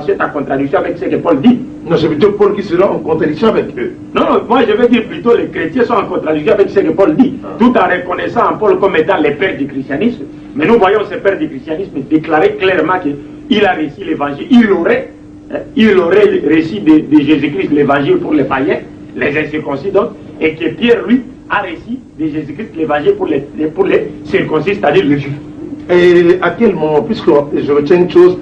C'est en contradiction avec ce que Paul dit. Non, c'est plutôt Paul qui sera en contradiction avec eux. Non, non, moi je veux dire plutôt les chrétiens sont en contradiction avec ce que Paul dit, tout en reconnaissant Paul comme étant les pères du christianisme. Mais nous voyons ce père du christianisme déclarer clairement qu'il a réussi l'évangile, il aurait réussi de Jésus-Christ l'évangile pour les païens, les incirconcis donc, et que Pierre, lui, a réussi de Jésus-Christ l'évangile pour les circoncis, c'est-à-dire les juifs. Et à quel moment, puisque je retiens une chose,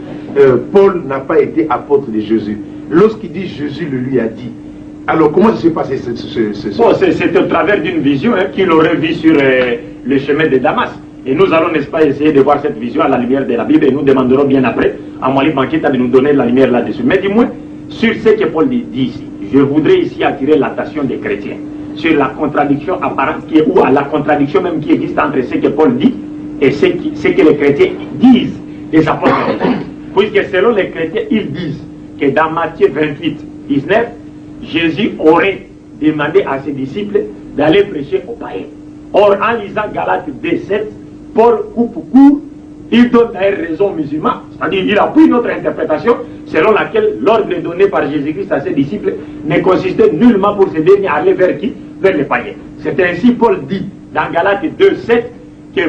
Paul n'a pas été apôtre de Jésus. Lorsqu'il dit Jésus le lui a dit, alors comment se passe c'est au travers d'une vision qu'il aurait vue sur le chemin de Damas. Et nous allons, n'est-ce pas, essayer de voir cette vision à la lumière de la Bible et nous demanderons bien après à Mwali Bankita de nous donner la lumière là-dessus. Mais dis-moi, sur ce que Paul dit ici, je voudrais ici attirer l'attention des chrétiens sur la contradiction apparente ou à la contradiction même qui existe entre ce que Paul dit et ce que les chrétiens disent des apôtres. Puisque selon les chrétiens, ils disent que dans Matthieu 28, 19, Jésus aurait demandé à ses disciples d'aller prêcher aux païens. Or, en lisant Galates 2:7, Paul coupe court, il donne d'ailleurs raison aux musulmans, c'est-à-dire il appuie notre interprétation selon laquelle l'ordre donné par Jésus-Christ à ses disciples ne consistait nullement pour ces derniers à aller vers qui? Vers les païens. C'est ainsi Paul dit dans Galates 2:7 que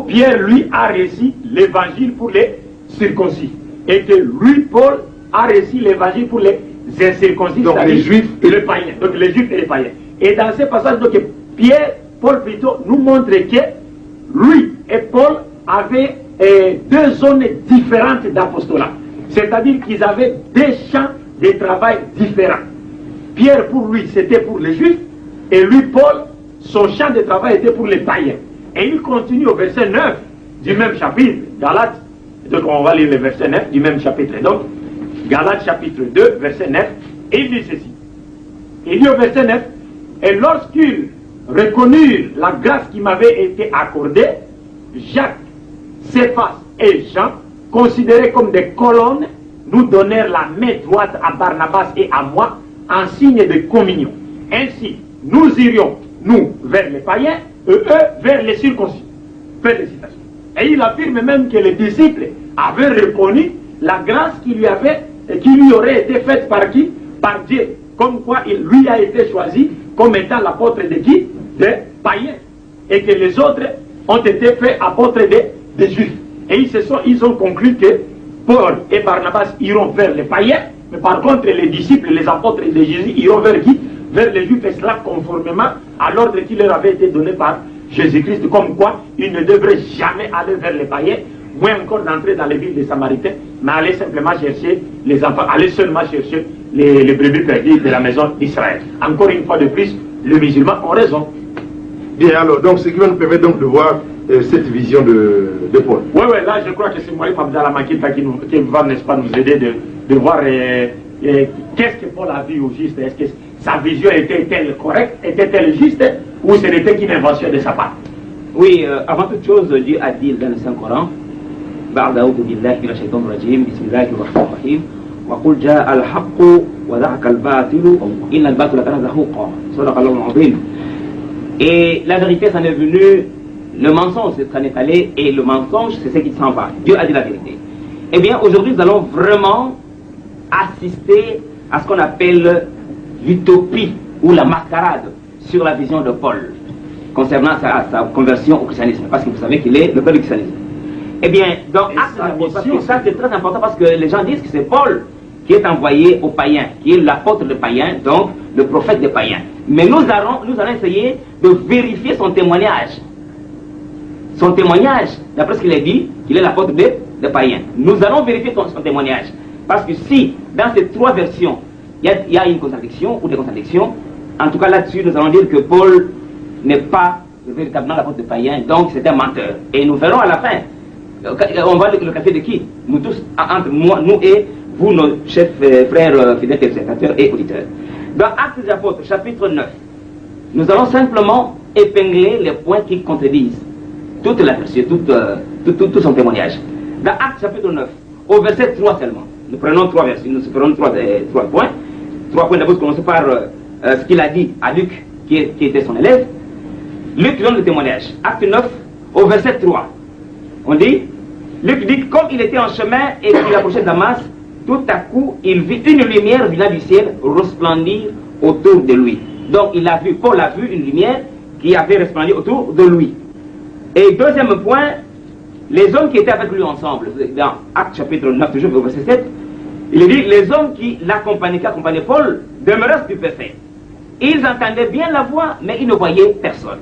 Pierre, lui, a réussi l'évangile pour les circoncis. Et que lui, Paul, a réussi l'évangile pour les incirconcis, donc les juifs et les païens. Donc les juifs et les païens. Et dans ce passage, donc, Paul plutôt nous montre que lui et Paul avaient deux zones différentes d'apostolat. C'est-à-dire qu'ils avaient deux champs de travail différents. Pierre, pour lui, c'était pour les juifs, et lui, Paul, son champ de travail était pour les païens. Et il continue au verset 9 du même chapitre, Galates. Donc on va lire le verset 9 du même chapitre. Donc, Galates chapitre 2, verset 9, et il dit ceci. Il dit au verset 9, et lorsqu'ils reconnurent la grâce qui m'avait été accordée, Jacques, Céphas et Jean, considérés comme des colonnes, nous donnèrent la main droite à Barnabas et à moi en signe de communion. Ainsi, nous irions, nous, vers les païens, et eux, vers les circoncis. Félicitations. Et il affirme même que les disciples avaient reconnu la grâce qui lui aurait été faite par qui? Par Dieu. Comme quoi il lui a été choisi comme étant l'apôtre de qui? Des païens. Et que les autres ont été faits apôtres des juifs. Et ils ont conclu que Paul et Barnabas iront vers les païens, mais par contre les disciples, les apôtres de Jésus iront vers qui? Vers les juifs, et cela conformément à l'ordre qui leur avait été donné par Jésus-Christ, comme quoi ils ne devraient jamais aller vers les païens, moins encore d'entrer dans les villes des Samaritains, mais aller simplement chercher les enfants, aller seulement chercher les brebis perdues de la maison d'Israël. Encore une fois de plus, les musulmans ont raison. Bien, alors, donc ce qui va nous permettre donc de voir cette vision de Paul. Oui, là je crois que c'est Mwali Abdallah Makita qui va, n'est-ce pas, nous aider de voir qu'est-ce que Paul a vu au juste. Est-ce que sa vision était-elle correcte, était-elle juste, ou ce n'était qu'une invention de sa part? Oui, avant toute chose, Dieu a dit dans le Saint-Coran, بعد أعوذ بالله من الشيطان الرجيم بسم الله الرحمن الرحيم وقل جاء الحق وذاق الباطل إن الباطل كان زهوقا صدق الله العظيم. Et la vérité, ça est venu, le mensonge, c'est s'en est allé, et le mensonge, c'est ce qui s'en va. Dieu a dit la vérité. Eh bien, aujourd'hui, nous allons vraiment assister à ce qu'on appelle l'utopie ou la mascarade sur la vision de Paul concernant sa conversion au christianisme, parce que vous savez qu'il est le père du christianisme. Eh bien, dans Actes des Apôtres, parce que ça c'est très important, parce que les gens disent que c'est Paul qui est envoyé aux païens, qui est l'apôtre des païens, donc le prophète des païens. Mais nous allons essayer de vérifier son témoignage. Son témoignage, d'après ce qu'il a dit, qu'il est l'apôtre des païens. Nous allons vérifier son témoignage. Parce que si, dans ces trois versions, il y a une contradiction ou des contradictions, en tout cas là-dessus, nous allons dire que Paul n'est pas véritablement l'apôtre des païens, donc c'est un menteur. Et nous verrons à la fin, on va le café de qui? Nous tous, entre moi, nous et vous, nos chefs, frères, fidèles téléspectateurs et auditeurs. Dans Actes des Apôtres, chapitre 9, nous allons simplement épingler les points qui contredisent toute la version, tout son témoignage. Dans Actes chapitre 9, au verset 3 seulement, nous prenons trois versets, nous prenons trois points. 3 points d'abord, commençons par ce qu'il a dit à Luc, qui était son élève. Luc donne le témoignage. Acte 9, au verset 3. On dit, Luc dit, comme il était en chemin et qu'il approchait Damas, tout à coup, il vit une lumière venant du ciel resplendir autour de lui. Donc, Paul a vu une lumière qui avait resplendu autour de lui. Et deuxième point, les hommes qui étaient avec lui ensemble, dans Actes chapitre 9, toujours au verset 7, il dit, les hommes qui l'accompagnaient, Paul, demeuraient stupéfaits. Ils entendaient bien la voix, mais ils ne voyaient personne.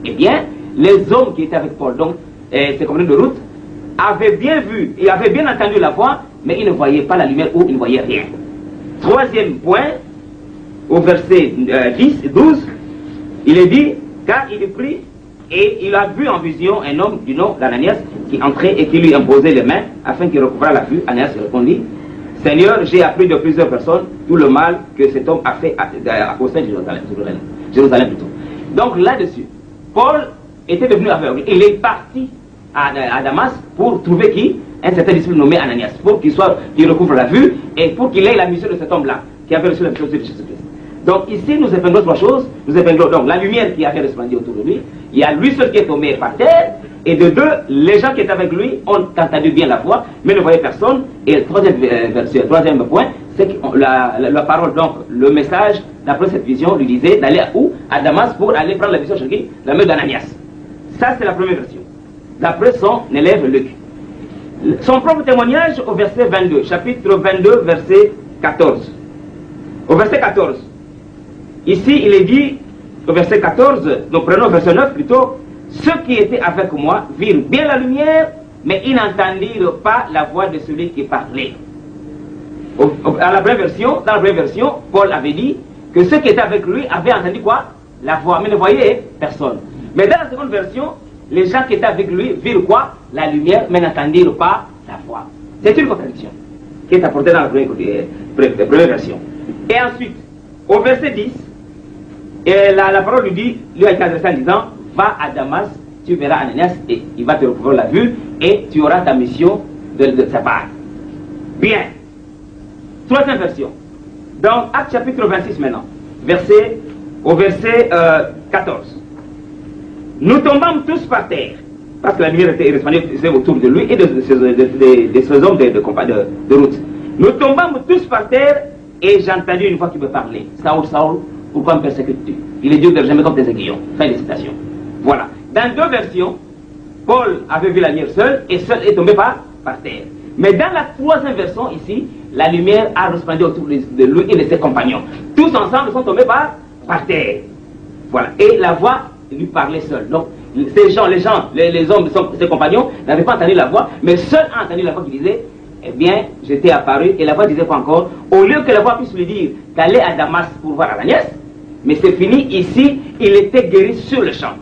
Eh bien, les hommes qui étaient avec Paul, donc ses compagnons de route, avaient bien vu, et avaient bien entendu la voix, mais ils ne voyaient pas la lumière ou ils ne voyaient rien. Troisième point, au verset 10 et 12, il est dit, car il est pris et il a vu en vision un homme du nom d'Ananias qui entrait et qui lui imposait les mains afin qu'il recouvrât la vue. Ananias répondit, Seigneur, j'ai appris de plusieurs personnes tout le mal que cet homme a fait au sein de Jérusalem plutôt. Donc là-dessus, Paul était devenu aveugle. Il est parti à Damas pour trouver qui? Un certain disciple nommé Ananias, pour qu'il recouvre la vue et pour qu'il ait la mission de cet homme-là qui avait reçu la mission de Jésus-Christ. Donc ici, nous épinglons trois choses. Nous épinglons donc la lumière qui avait resplendu autour de lui. Il y a lui seul qui est tombé par terre. Et de deux, les gens qui étaient avec lui ont entendu bien la voix, mais ne voyaient personne. Et le troisième point, c'est que la parole, donc le message, d'après cette vision, lui disait d'aller où? À Damas pour aller prendre la mission chez qui? La main d'Ananias. Ça, c'est la première version. D'après son élève Luc. Son propre témoignage au verset 22, chapitre 22, verset 14. Au verset 14. Ici, il est dit, au verset 14, donc prenons verset 9 plutôt, ceux qui étaient avec moi virent bien la lumière, mais ils n'entendirent pas la voix de celui qui parlait. Dans la vraie version, Paul avait dit que ceux qui étaient avec lui avaient entendu quoi? La voix, mais ne voyaient personne. Mais dans la seconde version, les gens qui étaient avec lui virent quoi? La lumière, mais n'entendirent pas la voix. C'est une contradiction qui est apportée dans la première version. Et ensuite, au verset 10, et la parole lui a été adressée en disant, va à Damas, tu verras Ananias et il va te recouvrir la vue et tu auras ta mission de sa part. Bien. Troisième version. Dans Actes chapitre 26 maintenant, au verset 14. Nous tombâmes tous par terre, parce que la lumière était répandue autour de lui et de ces hommes de route. Nous tombâmes tous par terre et j'ai entendu une voix qui me parlait. Saoul, Saoul, pourquoi me persécutes-tu? Il est Dieu de jamais comme tes aiguillons. Fin de citation. Voilà. Dans deux versions, Paul avait vu la lumière seule et seul est tombé par terre. Mais dans la troisième version ici, la lumière a resplendu autour de lui et de ses compagnons. Tous ensemble sont tombés par terre. Voilà. Et la voix lui parlait seule. Donc, les hommes, ses compagnons, n'avaient pas entendu la voix, mais seul a entendu la voix qui disait, eh bien, j'étais apparu, et la voix disait quoi encore? Au lieu que la voix puisse lui dire d'aller à Damas pour voir Ananias, mais c'est fini, ici, il était guéri sur le champ.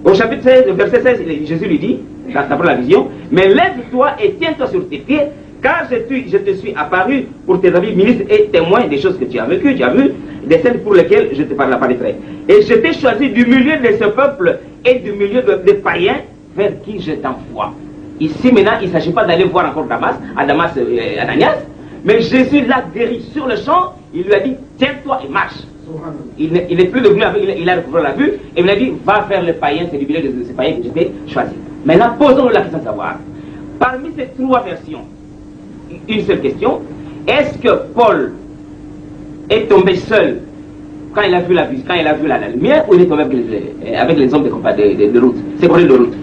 Au chapitre 16, verset 16, Jésus lui dit, d'après la vision, mais lève-toi et tiens-toi sur tes pieds, car je te suis apparu pour tes amis ministres et témoins des choses que tu as vécues, tu as vu, des scènes pour lesquelles je te apparaîtrai. Et je t'ai choisi du milieu de ce peuple et du milieu des païens vers qui je t'envoie. Ici maintenant, il ne s'agit pas d'aller voir encore Damas Ananias, mais Jésus l'a guéri sur le champ, il lui a dit, tiens-toi et marche. Il n'est plus devenu aveugle, il a recouvert la vue, et il a dit, va faire le païen, c'est du milieu de ces païens que je t'ai choisi. Maintenant, posons-nous la question de savoir, parmi ces trois versions, une seule question, est-ce que Paul est tombé seul quand il a vu la lumière, ou il est tombé avec les hommes de route, ses collègues de route?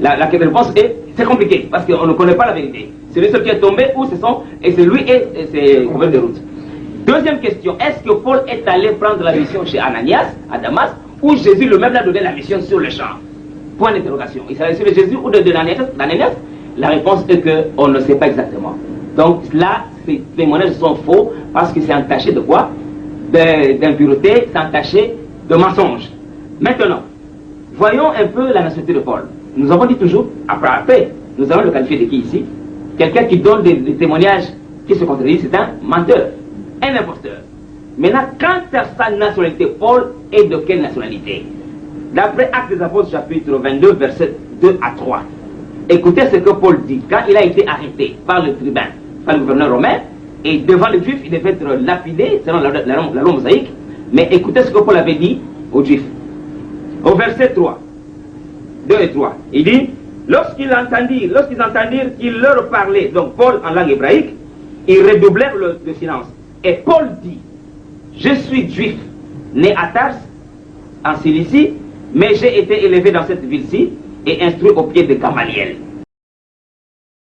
La réponse est, c'est compliqué, parce qu'on ne connaît pas la vérité. C'est lui seul qui est tombé, ou c'est lui et ses collègues de route. Deuxième question, est-ce que Paul est allé prendre la mission chez Ananias, à Damas, ou Jésus lui-même l'a donné la mission sur le champ? Point d'interrogation. Il s'agit de Jésus ou d'Ananias? La réponse est qu'on ne sait pas exactement. Donc là, ces témoignages sont faux, parce que c'est entaché de quoi? D'impureté, c'est entaché de mensonge. Maintenant, voyons un peu la nationalité de Paul. Nous avons dit toujours, après, nous allons le qualifier de qui ici? Quelqu'un qui donne des témoignages qui se contredisent, c'est un menteur, un imposteur. Maintenant, quant à sa nationalité, Paul est de quelle nationalité? D'après Actes des Apôtres, chapitre 22, versets 2 à 3. Écoutez ce que Paul dit. Quand il a été arrêté par le tribun, par le gouverneur romain, et devant les Juifs, il devait être lapidé, selon la loi mosaïque. Mais écoutez ce que Paul avait dit aux Juifs. Au verset 3, 2 et 3, il dit, lorsqu'ils entendirent qu'il leur parlait, donc Paul en langue hébraïque, ils redoublèrent le silence. Et Paul dit, je suis juif, né à Tars, en Cilicie, mais j'ai été élevé dans cette ville-ci et instruit au pied de Gamaliel.